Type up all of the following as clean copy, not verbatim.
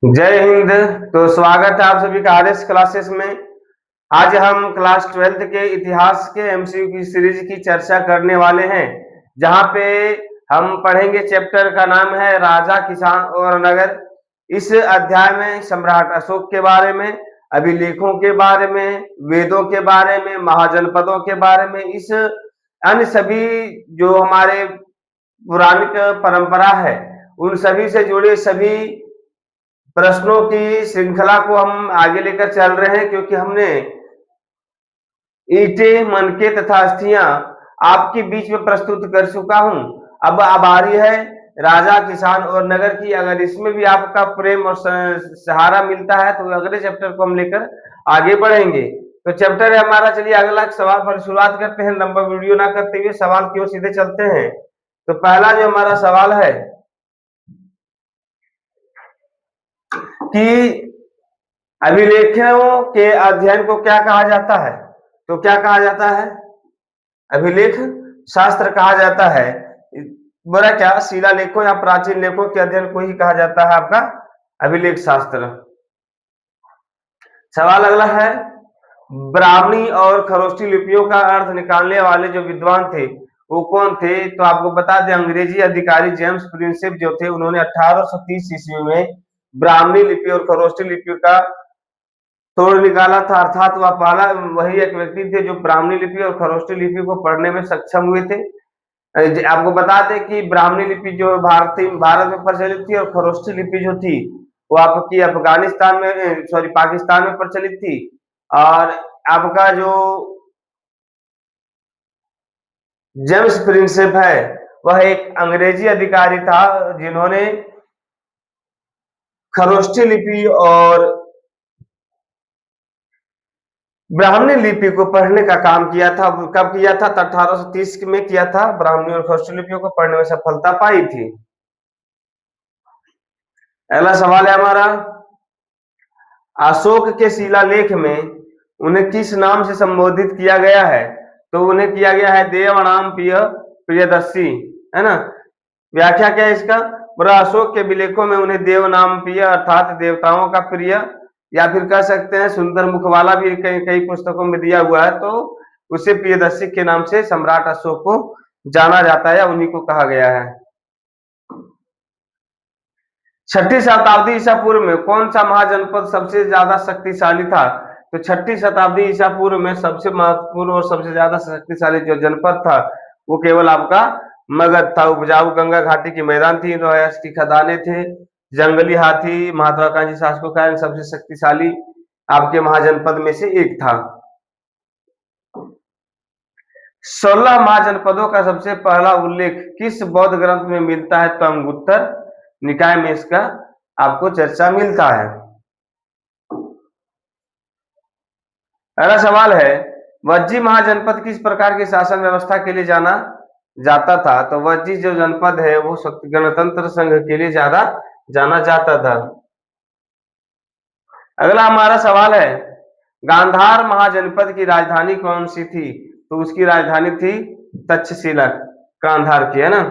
जय हिंद। तो स्वागत है आप सभी का आरएस क्लासेस में। आज हम क्लास 12th के इतिहास के एमसीक्यू की सीरीज की चर्चा करने वाले हैं, जहां पे हम पढ़ेंगे। चैप्टर का नाम है राजा, किसान और नगर। इस अध्याय में सम्राट अशोक के बारे में, अभिलेखों के बारे में, वेदों के बारे में, महाजनपदों के बारे में, इस अन्य सभी जो हमारे पौराणिक परंपरा है उन सभी से जुड़े सभी प्रश्नों की श्रृंखला को हम आगे लेकर चल रहे हैं, क्योंकि हमने ईंटें, मनके तथा अस्थियां आपके बीच में प्रस्तुत कर चुका हूं। अब बारी है राजा, किसान और नगर की। अगर इसमें भी आपका प्रेम और सहारा मिलता है तो अगले चैप्टर को हम लेकर आगे बढ़ेंगे। तो चैप्टर है हमारा। चलिए अगला सवाल पर शुरुआत करते हैं। लंबा वीडियो ना करते हुए सवाल की ओर सीधे चलते हैं। तो पहला जो हमारा सवाल है कि अभिलेखों के अध्ययन को क्या कहा जाता है? तो क्या कहा जाता है? अभिलेख शास्त्र कहा जाता है। बोला क्या? शिलालेखों या प्राचीन लेखों के अध्ययन को ही कहा जाता है आपका अभिलेख शास्त्र। सवाल अगला है, ब्राह्मणी और खरोष्टी लिपियों का अर्थ निकालने वाले जो विद्वान थे वो कौन थे? तो आपको बता दें, अंग्रेजी अधिकारी जेम्स प्रिंसेप जो थे, उन्होंने 1830 ईस्वी में ब्राह्मणी लिपि और खरोष्टी लिपि का तोड़ निकाला था। अर्थात वह पहला वही एक व्यक्ति थे जो ब्राह्मणी लिपि और खरोष्टी लिपि को पढ़ने में सक्षम हुए थे। आपको बता दें कि ब्राह्मणी लिपि जो भारत में प्रचलित थी और खरोष्टी लिपि जो थी वो आपकी अफगानिस्तान में, सॉरी, पाकिस्तान में प्रचलित थी। और आपका जो जेम्स प्रिंसेप है वह एक अंग्रेजी अधिकारी था जिन्होंने खरोष्टी लिपि और ब्राह्मणी लिपि को पढ़ने का काम किया था। कब किया था? 1830 में किया था। ब्राह्मणी और खरोष्टी लिपियों को पढ़ने में सफलता पाई थी। अगला सवाल है हमारा, अशोक के शिलालेख में उन्हें किस नाम से संबोधित किया गया है? तो उन्हें किया गया है देवनाम प्रिय प्रियदर्शी, है ना। व्याख्या क्या है इसका? बुरा अशोक के अभिलेखों में उन्हें देवनाम प्रिय अर्थात देवताओं का प्रिय, या फिर कह सकते हैं सुंदर मुख वाला भी कई कई पुस्तकों में दिया हुआ है, तो उसे प्रियदर्शी के नाम से सम्राट अशोक को जाना जाता है या उन्हीं को कहा गया है। 6ठी शताब्दी ईसा पूर्व में कौन सा महाजनपद सबसे ज्यादा शक्तिशाली था? तो 6ठी शताब्दी ईसा पूर्व में सबसे महत्वपूर्ण और सबसे ज्यादा शक्तिशाली जो जनपद था वो केवल आपका मगध था। उपजाऊ गंगा घाटी की मैदान थी, लोहायश की खदानें थे, जंगली हाथी, महात्वाकांक्षी शासकों का सबसे शक्तिशाली आपके महाजनपद में से एक था। 16 महाजनपदों का सबसे पहला उल्लेख किस बौद्ध ग्रंथ में मिलता है? तो अंगुत्तर निकाय में इसका आपको चर्चा मिलता है। अगला सवाल है, वज्जी महाजनपद किस प्रकार की शासन व्यवस्था के लिए जाना जाता था? तो वज्जी जो जनपद है वो गणतंत्र संघ के लिए ज्यादा जाना जाता था। अगला हमारा सवाल है, गांधार महाजनपद की राजधानी कौन सी थी? तो उसकी राजधानी थी तक्षशिला, गांधार की, है ना।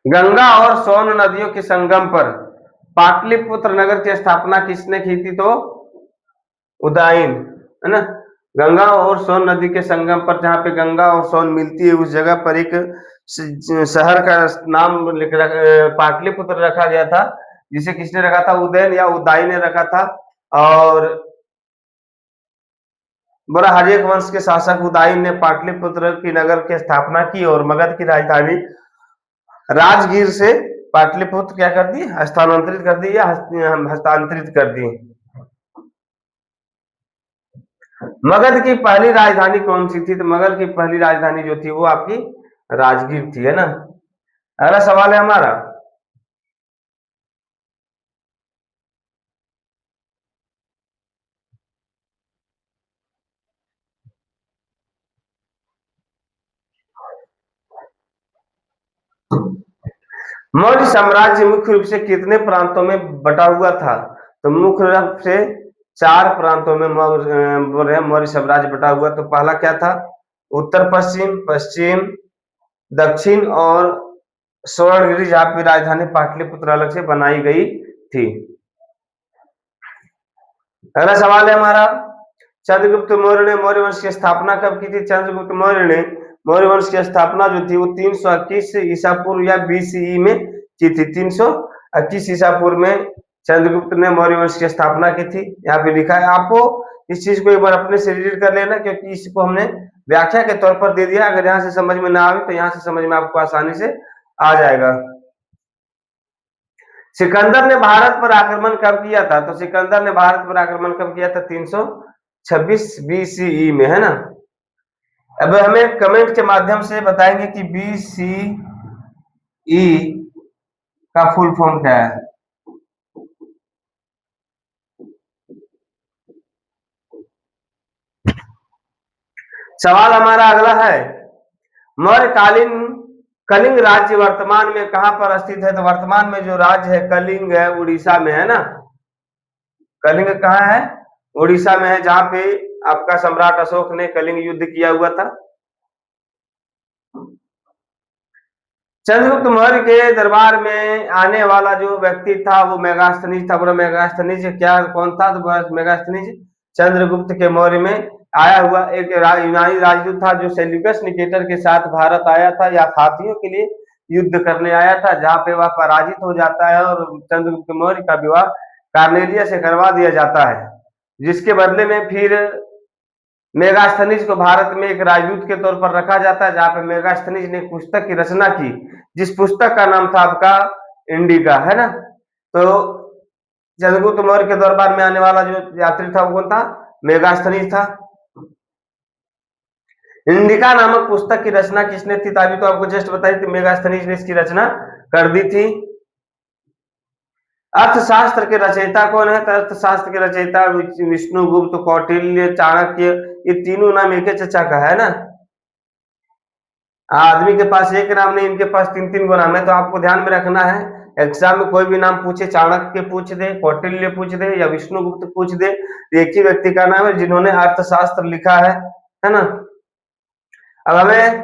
गंगा और सोन नदियों के संगम पर पाटलिपुत्र नगर की स्थापना किसने की थी? तो उदयन, है ना। गंगा और सोन नदी के संगम पर, जहां पे गंगा और सोन मिलती है, उस जगह पर एक शहर का नाम पाटलिपुत्र रखा गया था, जिसे किसने रखा था? उदयन या उदय ने रखा था। और बोला हर्यक वंश के शासक उदयन ने पाटलिपुत्र की नगर की स्थापना की और मगध की राजधानी राजगीर से पाटलिपुत्र क्या कर दी? स्थानांतरित कर दी या हस्तांतरित कर दी। मगध की पहली राजधानी कौन सी थी? तो मगध की पहली राजधानी जो थी वो आपकी राजगीर थी, है ना। अगला सवाल है हमारा, मौर्य साम्राज्य मुख्य रूप से कितने प्रांतों में बटा हुआ था? तो मुख्य रूप से 4 प्रांतों में मौर्य साम्राज्य बटा हुआ। तो पहला क्या था? उत्तर पश्चिम, पश्चिम, दक्षिण और स्वर्णगिरी जहाँ पे राजधानी पाटलिपुत्र अलग से बनाई गई थी। अगला सवाल है हमारा, चंद्रगुप्त मौर्य ने मौर्य वंश की स्थापना कब की थी? चंद्रगुप्त मौर्य ने मौर्य वंश की स्थापना जो थी वो 321 ईसा पूर्व या बीसीई में की थी। 321 ईसा पूर्व में चंद्रगुप्त ने मौर्य वंश की स्थापना की थी। यहाँ पे लिखा है, आपको इस चीज को एक बार अपने से रीड कर लेना, क्योंकि इसको हमने व्याख्या के तौर पर दे दिया। अगर यहाँ से समझ में ना आवे तो यहाँ से समझ में आपको आसानी से आ जाएगा। सिकंदर ने भारत पर आक्रमण कब किया था? तो सिकंदर ने भारत पर आक्रमण कब किया था? 326 बीसीई में, है ना। अब हमें कमेंट के माध्यम से बताएंगे कि बीसीई का फुल फॉर्म क्या है। सवाल हमारा अगला है, मौर्यकालीन कलिंग राज्य वर्तमान में कहां पर स्थित है? तो वर्तमान में जो राज्य है कलिंग है, उड़ीसा में, है ना। कलिंग कहाँ है? उड़ीसा में है, जहां पे आपका सम्राट अशोक ने कलिंग युद्ध किया हुआ था। चंद्रगुप्त मौर्य के दरबार में आने वाला जो व्यक्ति था वो मेगास्थनीज था। बोला मेगास्थनीज क्या, कौन था? तो मेगास्थनीज चंद्रगुप्त के मौर्य में आया हुआ एक यूनानी राजदूत था, जो सेल्यूकस निकेटर के साथ भारत आया था, या हाथियों के लिए युद्ध करने आया था, जहां पे वह पराजित हो जाता है और चंद्रगुप्त मौर्य का विवाह कार्नेलिया से करवा दिया जाता है, जिसके बदले में फिर मेगास्थनीज को भारत में एक राजदूत के तौर पर रखा जाता है, जहां पे मेगास्थनीज ने पुस्तक की रचना की, जिस पुस्तक का नाम था आपका इंडिका, है ना। तो चंद्रगुप्त मौर्य के दरबार में आने वाला जो यात्री था वो कौन था? मेगास्थनीज था। इंडिका नामक पुस्तक की रचना किसने थी? अभी तो आपको जस्ट बताई थी, मेगास्थनीज ने इसकी रचना कर दी थी। अर्थशास्त्र के रचयिता कौन है? तो अर्थशास्त्र के रचयिता विष्णुगुप्त, कौटिल्य, चाणक्य, ये तीनों नाम एक चचा का है ना। आदमी के पास एक नाम नहीं, इनके पास तीन तीन गो नाम है, तो आपको ध्यान में रखना है। एग्जाम में कोई भी नाम पूछे, चाणक्य पूछ दे, कौटिल्य पूछ दे या विष्णुगुप्त पूछ दे, एक ही व्यक्ति का नाम है जिन्होंने अर्थशास्त्र लिखा है ना। अब हमें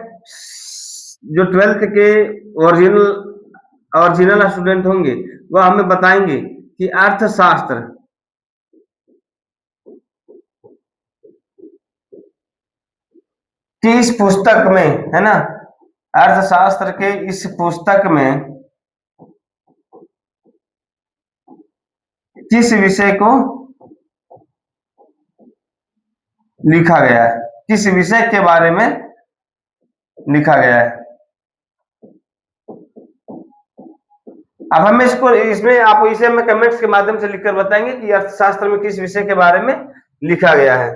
जो 12th के ओरिजिनल स्टूडेंट होंगे वो हमें बताएंगे कि अर्थशास्त्र की इस पुस्तक में, है ना, अर्थशास्त्र के इस पुस्तक में किस विषय को लिखा गया है? किस विषय के बारे में लिखा गया है? अब हमें इसको इसमें आप इसे हमें कमेंट्स के माध्यम से लिखकर बताएंगे कि अर्थशास्त्र में किस विषय के बारे में लिखा गया है।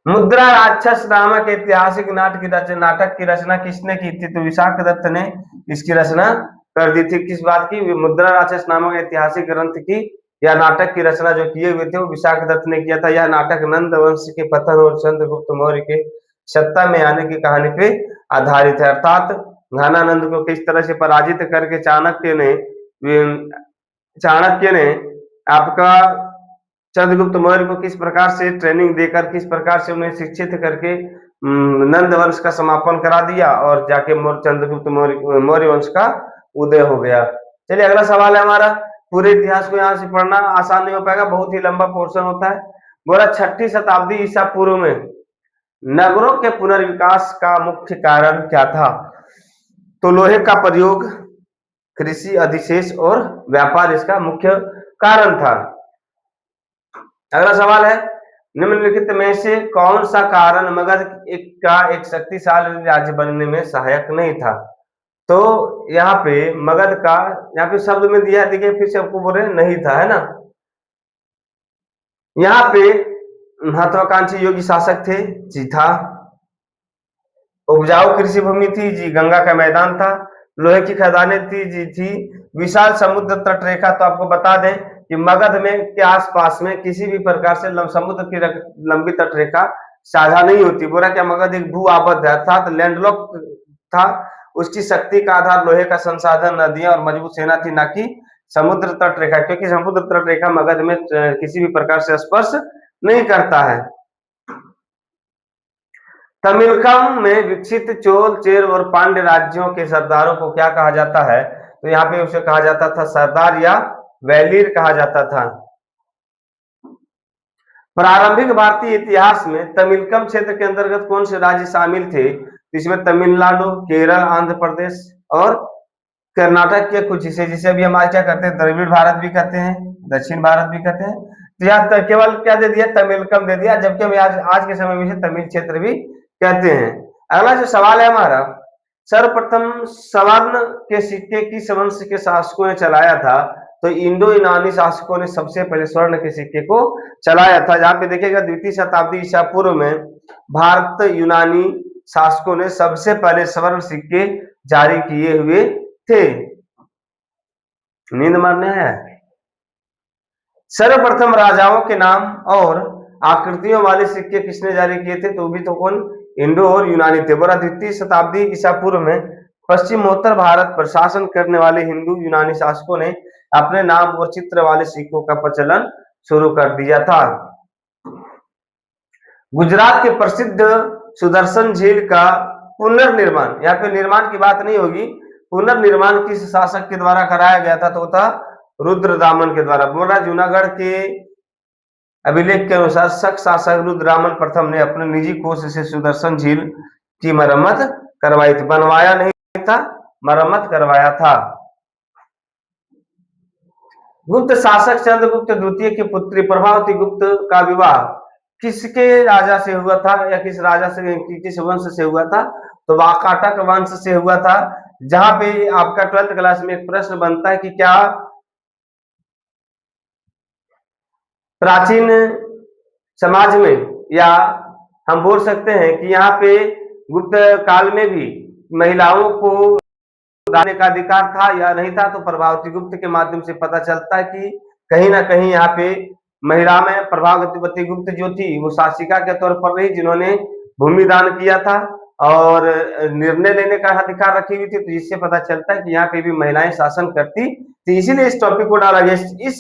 मुद्रा राक्षस नामक ऐतिहासिक नाटक की रचना किसने की थी? तो विशाख दत्त ने इसकी रचना कर दी थी। किस बात की? मुद्रा राक्षस नामक ऐतिहासिक ग्रंथ की या नाटक की रचना जो किए हुए थे वो विशाख दत्त ने किया था। यह नाटक नंद वंश के पतन और चंद्रगुप्त मौर्य के सत्ता में आने की कहानी पे आधारित है। अर्थात घनानंद को किस तरह से पराजित करके चाणक्य ने आपका चंद्रगुप्त मौर्य को किस प्रकार से ट्रेनिंग देकर, किस प्रकार से उन्हें शिक्षित करके नंद वंश का समापन करा दिया और जाके चंद्रगुप्त मौर्य वंश का उदय हो गया। चलिए अगला सवाल है हमारा। पूरे इतिहास को यहाँ से पढ़ना आसान नहीं हो पाएगा, बहुत ही लंबा पोर्शन होता है। बोला 6ठी शताब्दी ईसा पूर्व में नगरों के पुनर्विकास का मुख्य कारण क्या था? तो लोहे का प्रयोग, कृषि अधिशेष और व्यापार इसका मुख्य कारण था। अगला सवाल है, निम्नलिखित में से कौन सा कारण मगध का एक शक्तिशाली राज्य बनने में सहायक नहीं था? तो यहाँ पे मगध का, यहाँ पे शब्द में दिया है, देखिए फिर से आपको बोल रहे नहीं था, है ना। यहाँ पे महत्वाकांक्षी योगी शासक थे, जी था। उपजाऊ कृषि भूमि थी, जी। गंगा का मैदान था। लोहे की खदानें थी, जी थी। विशाल समुद्र तट रेखा, तो आपको बता दें कि मगध में के आसपास में किसी भी प्रकार से समुद्र की लंबी तट रेखा साझा नहीं होती। बोला क्या मगध एक भू आबद्ध है, अर्थात लैंडलॉक था। उसकी शक्ति का आधार लोहे का संसाधन, नदियां और मजबूत सेना थी, ना कि समुद्र तट रेखा, क्योंकि समुद्र तट रेखा मगध में किसी भी प्रकार से स्पर्श नहीं करता है। तमिलकम में विकसित चोल, चेर और पांड्य राज्यों के सरदारों को क्या कहा जाता है? तो यहाँ पे उसे कहा जाता था सरदार या वैलीर कहा जाता था। प्रारंभिक भारतीय इतिहास में तमिलकम क्षेत्र के अंतर्गत कौन से राज्य शामिल थे? तो इसमें तमिलनाडु, केरल, आंध्र प्रदेश और कर्नाटक के कुछ हिस्से, जिसे अभी हम आज क्या करते हैं, द्रविड़ भारत भी कहते हैं, दक्षिण भारत भी कहते हैं। तो यहाँ केवल क्या दे दिया, तमिलकम दे दिया, जबकि हम आज के समय में इसे तमिल क्षेत्र भी कहते हैं। अगला जो सवाल है हमारा, सर्वप्रथम स्वर्ण के सिक्के किस वंश के शासकों ने चलाया था? तो इंडो यूनानी शासकों ने सबसे पहले स्वर्ण के सिक्के को चलाया था। जहां पे देखिएगा द्वितीय शताब्दी ईसा पूर्व में भारत यूनानी शासकों ने सबसे पहले स्वर्ण सिक्के जारी किए हुए थे। नींद मारने है। सर्वप्रथम राजाओं के नाम और आकृतियों वाले सिक्के किसने जारी किए थे? तो भी तो कौन, इंडो और यूनानी थे। बोला द्वितीय शताब्दी ईसा पूर्व में पश्चिमोत्तर भारत पर शासन करने वाले हिंदू यूनानी शासकों ने अपने नाम और चित्र वाले सिक्कों का प्रचलन शुरू कर दिया था। गुजरात के प्रसिद्ध सुदर्शन झील का पुनर्निर्माण, यहाँ पे निर्माण की बात नहीं होगी, पुनर्निर्माण किस शासक के द्वारा कराया गया था? तो था रुद्रदामन के द्वारा। बोला जूनागढ़ के अभिलेख के अनुसार शक शासक रुद्रदामन प्रथम ने अपने निजी कोष से सुदर्शन झील की मरम्मत करवाई थी। बनवाया नहीं था, मरम्मत करवाया था। गुप्त शासक चंद्रगुप्त द्वितीय की पुत्री प्रभावती गुप्त का विवाह किसके राजा से हुआ था, या किस राजा से, किस वंश से हुआ था? तो वाकाटक वंश से हुआ था। जहां पे आपका 12th क्लास में एक प्रश्न बनता है कि क्या प्राचीन समाज में, या हम बोल सकते हैं कि यहाँ पे गुप्त काल में भी महिलाओं को गाने का अधिकार था या नहीं था? तो प्रभावती गुप्त के माध्यम से पता चलता है कि कहीं ना कहीं यहाँ पे महिला में प्रभावती गुप्त जो थी वो शासिका के तौर पर रही, जिन्होंने भूमि दान किया था और निर्णय लेने का अधिकार रखी हुई थी। तो जिससे पता चलता है कि यहाँ पे भी महिलाएं शासन करती थी। इसीलिए इस टॉपिक को डाला गया। इस